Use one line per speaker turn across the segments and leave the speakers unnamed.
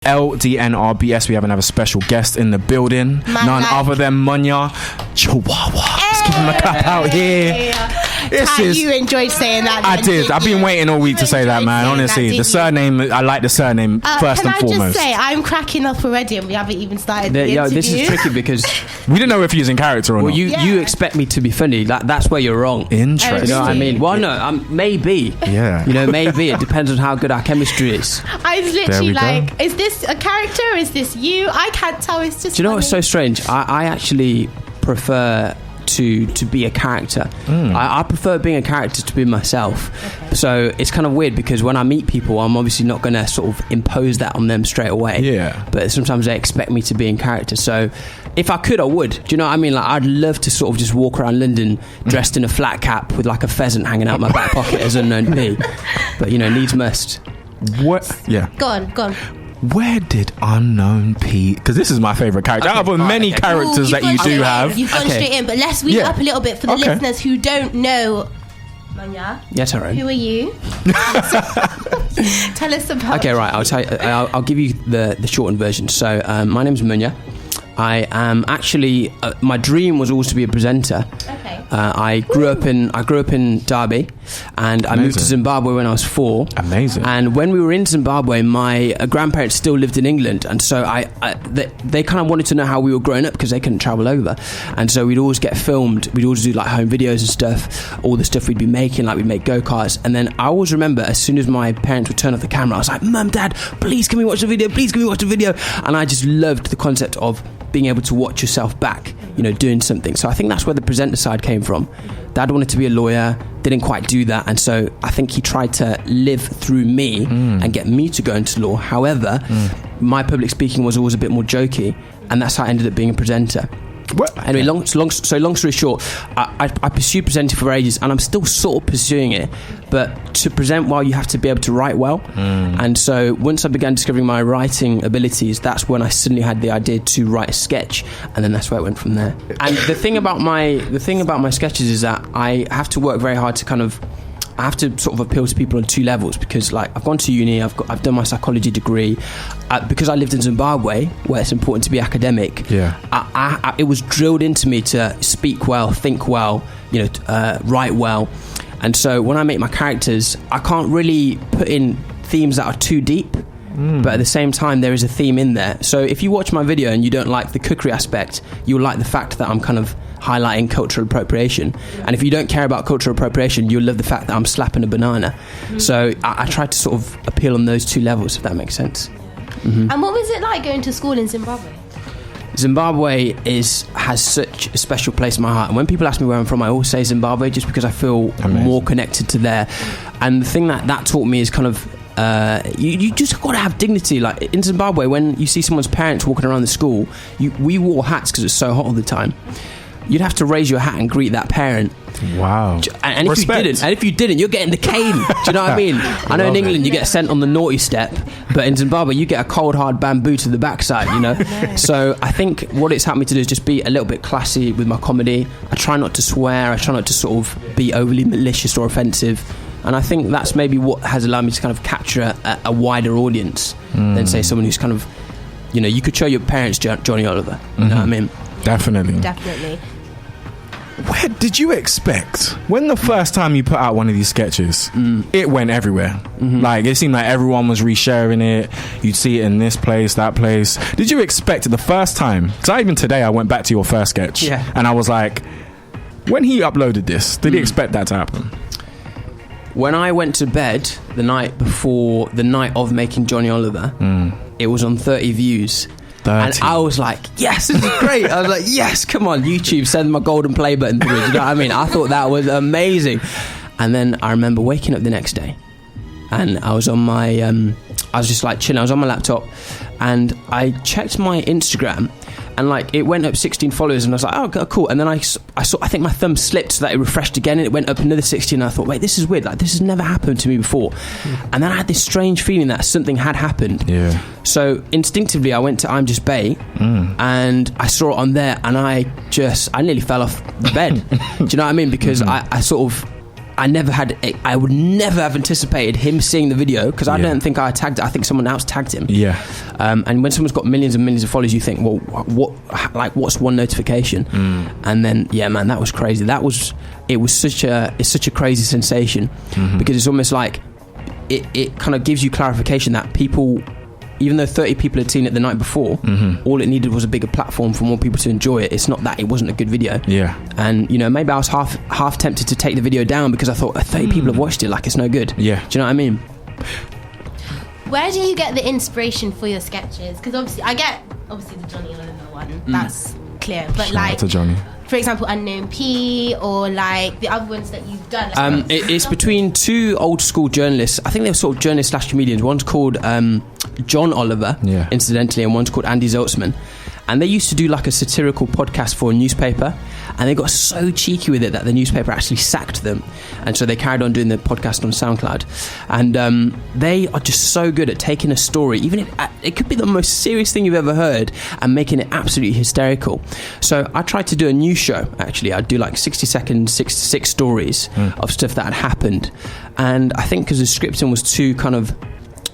LDNRBS, we have another special guest in the building. None other than Munya Chawawa. Let's give him a clap out here.
You enjoyed saying that.
I did. I've been waiting all week to say that, man. Honestly, the surname, I like the surname first and foremost.
Can I just say, I'm cracking up already and we haven't even started the interview.
This is tricky because
we didn't know if he was in character or not.
You expect me to be funny.
That's
where you're wrong.
Interesting.
You know what I mean? Well, no, maybe.
Yeah.
You know, maybe. It depends on how good our chemistry is.
I was literally like, is this a character or is this you? I can't tell. It's just.
Do you know what's so strange? I actually prefer to be a character. I prefer being a character to be myself. Okay. So it's kind of weird because when I meet people, I'm obviously not going to sort of impose that on them straight away.
Yeah.
But sometimes they expect me to be in character. So if I could, I would. Do you know what I mean? Like, I'd love to sort of just walk around London dressed in a flat cap with like a pheasant hanging out my back pocket as Unknown P. But, you know, needs must.
What? Yeah.
Go on.
Where did Unknown P? Because this is my favourite character. Out of many characters that you do have.
You've gone straight in, but let's read up a little bit for the listeners who don't know. Munya.
Yes, all right.
Who are you? Tell us about.
Okay, right. I'll tell you. I'll give you the shortened version. So, my name's Munya. I am actually. My dream was always to be a presenter.
Okay.
I grew up in Derby, and I moved to Zimbabwe when I was 4.
Amazing.
And when we were in Zimbabwe, my grandparents still lived in England, and so they kind of wanted to know how we were growing up because they couldn't travel over, and so we'd always get filmed. We'd always do like home videos and stuff, all the stuff we'd be making, like we'd make go-karts. And then I always remember as soon as my parents would turn off the camera, I was like, Mum, Dad, please can we watch the video? Please can we watch the video? And I just loved the concept of being able to watch yourself back, you know, doing something. So I think that's where the presenter side came from. Dad wanted to be a lawyer, didn't quite do that, and so I think he tried to live through me and get me to go into law. However, my public speaking was always a bit more jokey, and that's how I ended up being a presenter.
What?
Anyway, long story short, I pursued presenting for ages, and I'm still sort of pursuing it. But to present well, you have to be able to write well. And so once I began discovering my writing abilities, that's when I suddenly had the idea to write a sketch, and then that's where it went from there. And the thing about my sketches is that I have to work very hard to I have to sort of appeal to people on 2 levels because, like, I've gone to uni, I've done my psychology degree. Because I lived in Zimbabwe, where it's important to be academic. Yeah, it was drilled into me to speak well, think well, you know, write well. And so when I make my characters, I can't really put in themes that are too deep. But at the same time, there is a theme in there. So if you watch my video and you don't like the cookery aspect, you'll like the fact that I'm kind of highlighting cultural appropriation. And if you don't care about cultural appropriation, you'll love the fact that I'm slapping a banana. So I try to sort of appeal on those 2 levels, if that makes sense.
And what was it like going to school in Zimbabwe?
Zimbabwe has such a special place in my heart, and when people ask me where I'm from, I always say Zimbabwe just because I feel more connected to there. And the thing that taught me is kind of you just got to have dignity. Like in Zimbabwe, when you see someone's parents walking around the school, we wore hats because it's so hot all the time. You'd have to raise your hat and greet that parent.
Wow.
And if you didn't, you're getting the cane. Do you know what I mean? I know in England you get sent on the naughty step, but in Zimbabwe you get a cold hard bamboo to the backside, you know. So I think what it's helped me to do is just be a little bit classy with my comedy. I try not to swear, I try not to sort of be overly malicious or offensive. And I think that's maybe what has allowed me to kind of capture a wider audience than say someone who's kind of, you know, you could show your parents Johnny Oliver. You know what I mean?
Definitely.
Where did you expect when the first time you put out one of these sketches it went everywhere? Like it seemed like everyone was resharing it. You'd see it in this place, that place. Did you expect it the first time? Because even today I went back to your first sketch and I was like, when he uploaded this, did he expect that to happen?
When I went to bed the night before the night of making Johnny Oliver, it was on 30 views. 30. And I was like, yes, this is great. I was like, yes, come on, YouTube, send my golden play button through. Do you know what I mean? I thought that was amazing. And then I remember waking up the next day and I was on my, I was just like chilling. I was on my laptop and I checked my Instagram and like it went up 16 followers and I was like, oh, cool. And then I think my thumb slipped so that it refreshed again and it went up another 16 and I thought, wait, this is weird. Like this has never happened to me before. And then I had this strange feeling that something had happened. Yeah. So instinctively I went to I'm Just Bay and I saw it on there and I nearly fell off the bed. Do you know what I mean? Because I I would never have anticipated him seeing the video, because I don't think I tagged it. I think someone else tagged him.
Yeah.
And when someone's got millions and millions of followers, you think, well, what's one notification? And then, man, that was crazy. It's such a crazy sensation, because it's almost like it kind of gives you clarification that people, even though 30 people had seen it the night before, all it needed was a bigger platform for more people to enjoy it. It's not that it wasn't a good video.
Yeah.
And, maybe I was half tempted to take the video down, because I thought 30 people have watched it, like it's no good.
Yeah.
Do you know what I mean?
Where do you get the inspiration for your sketches? Because obviously, I get the Johnny Oliver one. That's clear. But
Shout out to Johnny.
For example, Unknown P, or like the other ones that you've done.
It's between two old school journalists. I think they were sort of journalists / comedians. One's called John Oliver, incidentally, and one's called Andy Zoltzman. And they used to do like a satirical podcast for a newspaper, and they got so cheeky with it that the newspaper actually sacked them. And so they carried on doing the podcast on SoundCloud. And they are just so good at taking a story, even if it could be the most serious thing you've ever heard, and making it absolutely hysterical. So I tried to do a new show, actually. I'd do like 60-second, 6 to 6 stories of stuff that had happened. And I think because the scripting was too kind of,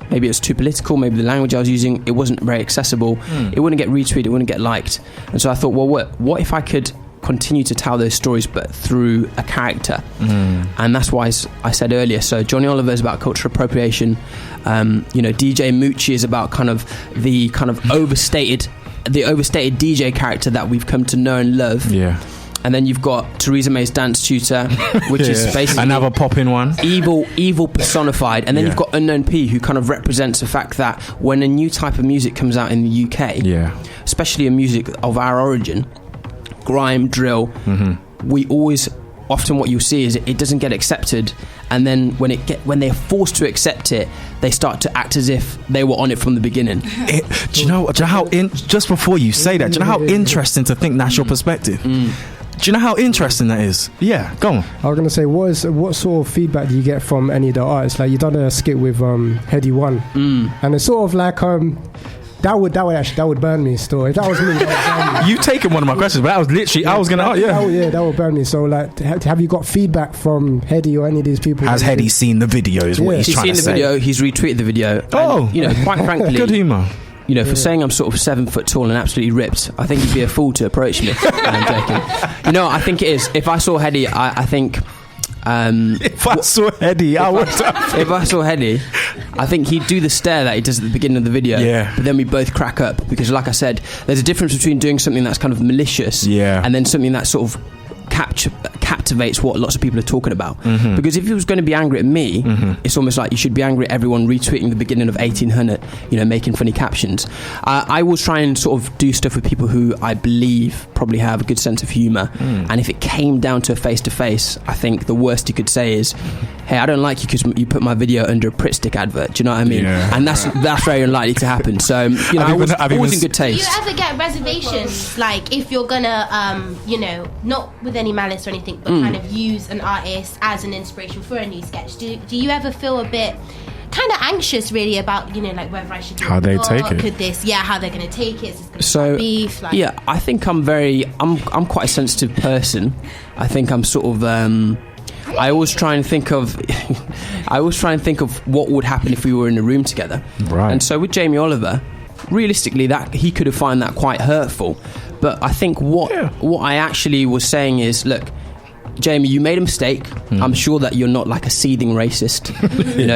maybe it was too political, maybe the language I was using, it wasn't very accessible, it wouldn't get retweeted, it wouldn't get liked. And so I thought, well, what if I could continue to tell those stories but through a character? And that's why I said earlier, so Johnny Oliver is about cultural appropriation, DJ Moochie is about kind of the overstated DJ character that we've come to know and love.
Yeah.
And then you've got Theresa May's dance tutor, which is basically
another popping one,
evil personified. And then you've got Unknown P, who kind of represents the fact that when a new type of music comes out in the UK, especially a music of our origin, grime, drill, we always, often what you'll see is it doesn't get accepted, and then when they're forced to accept it, they start to act as if they were on it from the beginning.
Do you know how just before you say that, do you know how interesting to think that's your perspective? Do you know how interesting that is? Yeah, go on.
I was going to say, what sort of feedback do you get from any of the artists? Like, you done a skit with Heady One, and it's sort of like that would burn me still. If that was me, that would burn me.
You've taken one of my questions, but that was literally, I was going to,
that would burn me. So, like, have you got feedback from Heady or any of these people?
Has Heady seen the video is what he's trying to say?
He's seen the video, he's retweeted the video. And, quite frankly,
good humour.
For saying I'm sort of 7 foot tall and absolutely ripped, I think he'd be a fool to approach me. I'm joking. I think it is. If I saw Heady, I think...
if I saw Heady,
If I saw Heady, I think he'd do the stare that he does at the beginning of the video.
Yeah.
But then we both crack up, because, like I said, there's a difference between doing something that's kind of malicious and then something that sort of captivates what lots of people are talking about. Because if he was going to be angry at me, it's almost like you should be angry at everyone retweeting the beginning of 1800, making funny captions. I always try and sort of do stuff with people who I believe probably have a good sense of humour, and if it came down to a face-to-face, I think the worst you could say is, hey, I don't like you because you put my video under a Pritt Stick advert. Do you know what I mean? And that's very unlikely to happen. So always in good taste.
Do you ever get reservations, like if you're gonna not with any malice or anything, but kind of use an artist as an inspiration for a new sketch? Do you ever feel a bit kind of anxious, really, about like whether I should do
how they take it?
Could this, how they're going to take it? Is this
so
beef? Like,
I think I'm quite a sensitive person. I think I'm sort of I always try and think of what would happen if we were in a room together.
Right.
And so with Jamie Oliver, realistically, that he could have found that quite hurtful. But I think what I actually was saying is, look, Jamie, you made a mistake. I'm sure that you're not like a seething racist.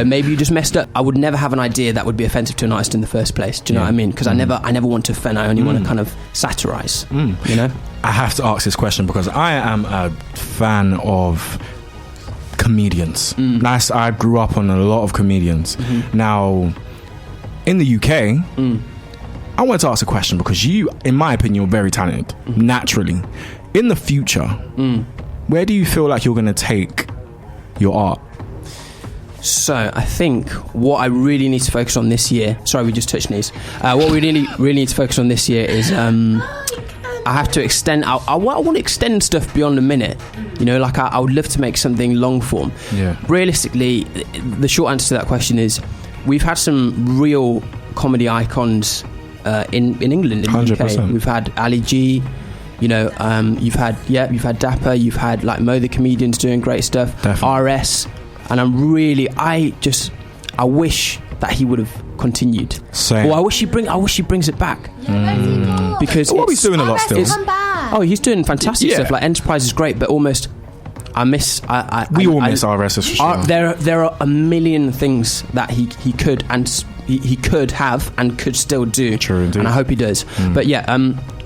Maybe you just messed up. I would never have an idea that would be offensive to an artist in the first place. Do you know what I mean? Because I never want to offend. I only want to kind of satirize.
I have to ask this question because I am a fan of comedians. I grew up on a lot of comedians. Now, in the UK, I wanted to ask a question because you, in my opinion, you're very talented, naturally. In the future, where do you feel like you're going to take your art?
So I think what I really need to focus on this year, sorry, we just touched knees. What we really need to focus on this year is I have to extend. I want to extend stuff beyond a minute. I would love to make something long form. Realistically, the short answer to that question is we've had some real comedy icons in England, in the 100%. UK. We've had Ali G, You've had Dapper, you've had like Mo the comedian's doing great stuff.
Definitely.
RS, and I wish that he would have continued.
Same.
Or I wish he brings it back. Because
he's doing a lot still.
Come back.
Oh, he's doing fantastic stuff. Like Enterprise is great, but almost
we all miss RS for sure.
There are a million things that he could he could have and could still do.
True indeed.
And I hope he does. But yeah,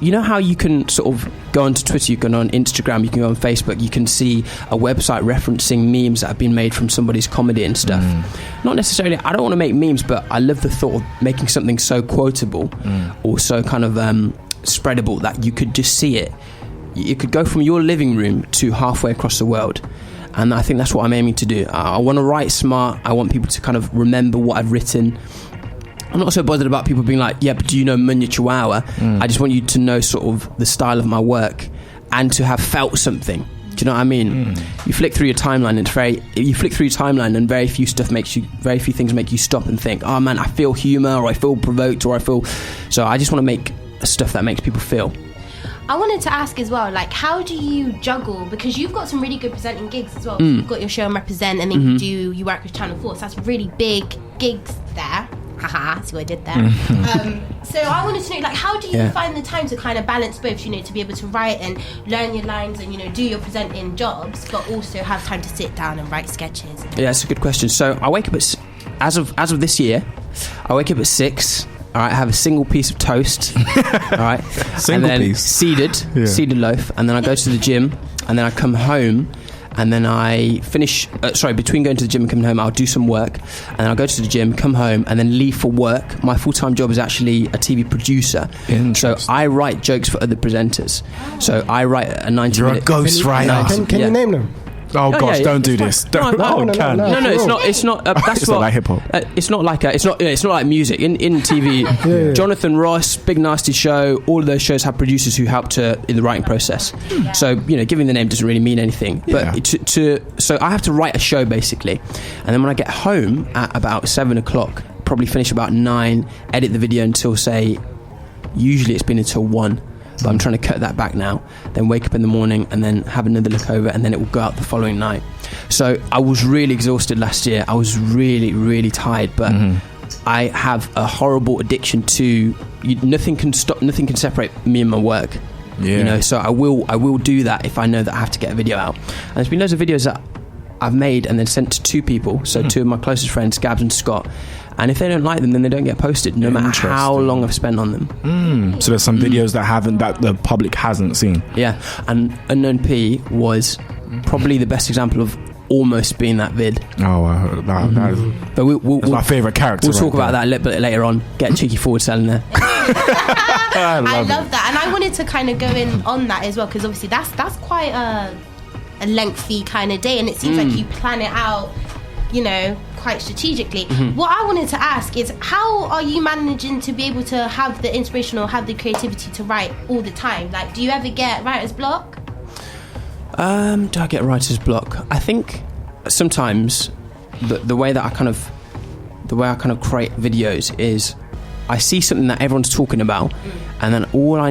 you know how you can sort of go onto Twitter, you can go on Instagram, you can go on Facebook, you can see a website referencing memes that have been made from somebody's comedy and stuff. Not necessarily, I don't want to make memes, but I love the thought of making something so quotable or so kind of spreadable that you could just see it. You could go from your living room to halfway across the world. And I think that's what I'm aiming to do. I want to write smart. I want people to kind of remember what I've written. I'm not so bothered about people being like, yeah, but do you know Munya Chawawa? I just want you to know sort of the style of my work and to have felt something. Do you know what I mean? You flick through your timeline and very few things make you stop and think, oh man, I feel humour, or I feel provoked, or I feel... So I just want to make stuff that makes people feel.
I wanted to ask as well, like, how do you juggle? Because you've got some really good presenting gigs as well. So you've got your show and Represent, and then you work with Channel 4. So that's really big gigs there. Haha, see what I did there. So I wanted to know, like, how do you find the time to kind of balance both, to be able to write and learn your lines and, do your presenting jobs, but also have time to sit down and write sketches?
Yeah, that's a good question. So I wake up as of this year, I wake up at 6. All right, I have a single piece of toast. All right, seeded loaf, and then I go to the gym, and then I come home, and then I finish. Between going to the gym and coming home, I'll do some work, and then I'll go to the gym, come home, and then leave for work. My full-time job is actually a TV producer, so I write jokes for other presenters. So I write a 90-minute.
You're a ghostwriter.
Can you name them?
Oh gosh, don't do this.
No, it's not. That's
it's
what,
not like hip hop.
It's not like it's not like music in TV. Jonathan Ross, Big Nasty Show, all of those shows have producers who help in the writing process. So giving the name doesn't really mean anything. But so I have to write a show basically, and then when I get home at about 7 o'clock, probably finish about 9, edit the video until usually it's been until 1. But I'm trying to cut that back now, then wake up in the morning and then have another look over, and then it will go out the following night. So I was really exhausted last year. I was really, really tired, but I have a horrible addiction to nothing can separate me and my work. So I will do that if I know that I have to get a video out. And there's been loads of videos that I've made and then sent to 2 people, so 2 of my closest friends, Gabs and Scott. And if they don't like them, then they don't get posted, no matter how long I've spent on them.
So there's some videos that the public hasn't seen.
Yeah, and Unknown P was probably the best example of almost being that vid.
Oh, that is,
but
that's my favourite character.
We'll talk about that a little bit later on. Get cheeky forward selling there.
I love that, and I wanted to kind of go in on that as well, because obviously that's quite a lengthy kind of day, and it seems like you plan it out, quite strategically. What I wanted to ask is, how are you managing to be able to have the inspiration or have the creativity to write all the time? Like, do you ever get writer's block?
Do I get writer's block? I think sometimes the way I kind of create videos is I see something that everyone's talking about, and then all I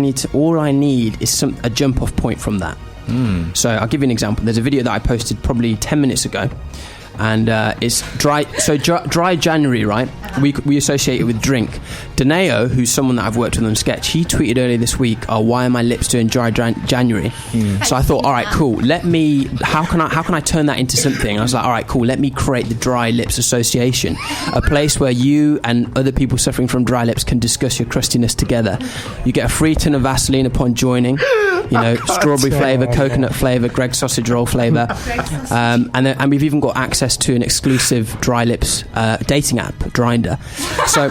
need is a jump off point from that. So I'll give you an example. There's a video that I posted probably 10 minutes ago, and it's dry. So dry January, right? We associate it with drink. Daneo, who's someone that I've worked with on sketch, he tweeted earlier this week, "Oh, why are my lips doing dry January?" So I thought, all right, cool. How can I turn that into something? I was like, all right, cool. Let me create the Dry Lips Association, a place where you and other people suffering from dry lips can discuss your crustiness together. You get a free tin of Vaseline upon joining. Strawberry flavour, coconut flavour, Greg's sausage roll flavour, and we've even got access to an exclusive Dry Lips dating app, Grindr. So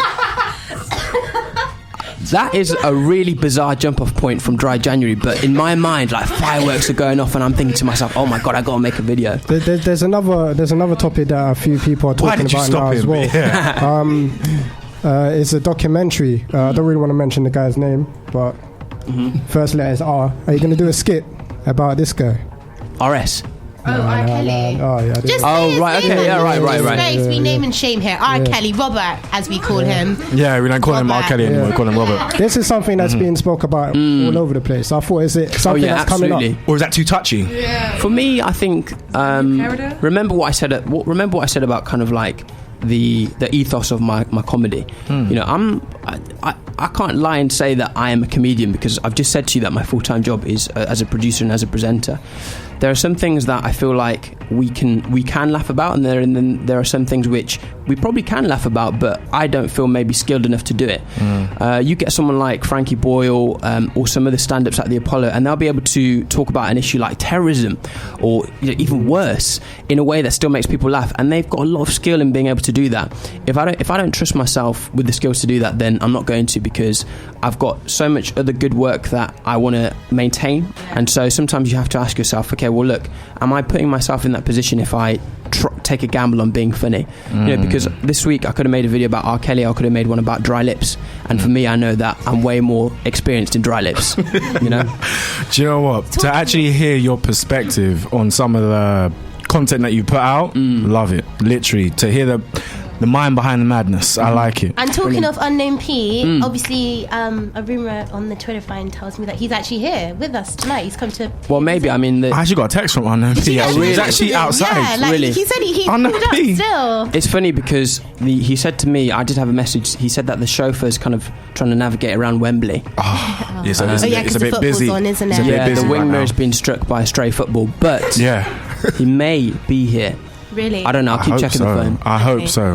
that is a really bizarre jump-off point from Dry January, but in my mind, like, fireworks are going off, and I'm thinking to myself, oh my god, I gotta make a video.
There's another topic that a few people are talking about now as well. It's a documentary. I don't really want to mention the guy's name, but first letter is R. Are you going to do a skit about this guy?
RS.
R. Kelly.
Oh, yeah.
Just
Oh,
say his
right,
name,
okay, yeah,
man.
right.
Disgrace, we name and shame here. R. Kelly, Robert, as we call him.
Yeah, we don't call him R. Kelly anymore. We call him Robert.
This is something that's being spoke about all over the place. I thought, is it something that's coming up?
Or is that too touchy?
For me, I think remember what I said about kind of like the ethos of my comedy. You know, I can't lie and say that I am a comedian, because I've just said to you that my full-time job is as a producer and as a presenter. There are some things that I feel like we can laugh about, and then there are some things which we probably can laugh about, but I don't feel maybe skilled enough to do it. You get someone like Frankie Boyle or some of the stand-ups at the Apollo, and they'll be able to talk about an issue like terrorism, or even worse, in a way that still makes people laugh, and they've got a lot of skill in being able to do that. If I don't trust myself with the skills to do that, then I'm not going to, because I've got so much other good work that I want to maintain. And so sometimes you have to ask yourself, okay, well, look, am I putting myself in that position if I take a gamble on being funny? You know, because this week I could have made a video about R. Kelly, I could have made one about dry lips, and for me, I know that I'm way more experienced in dry lips. You know.
Do you know what? To actually hear your perspective on some of the content that you put out, love it. Literally, to hear the mind behind the madness. I like it.
And talking of Unknown P, obviously a rumour on the Twitter find tells me that he's actually here with us tonight. He's come to...
Well, maybe, I mean...
I actually got a text from Unknown P. He's actually outside.
Yeah, like,
Really?
he said he pulled up still.
It's funny because he said to me, I did have a message, he said that the chauffeur's kind of trying to navigate around Wembley.
It's a bit busy.
On, isn't it?
It's a bit busy
the wing
right
mirror's
now.
been struck by a stray football, but he may be here.
Really?
I don't know, I'll keep checking the phone.
I hope so.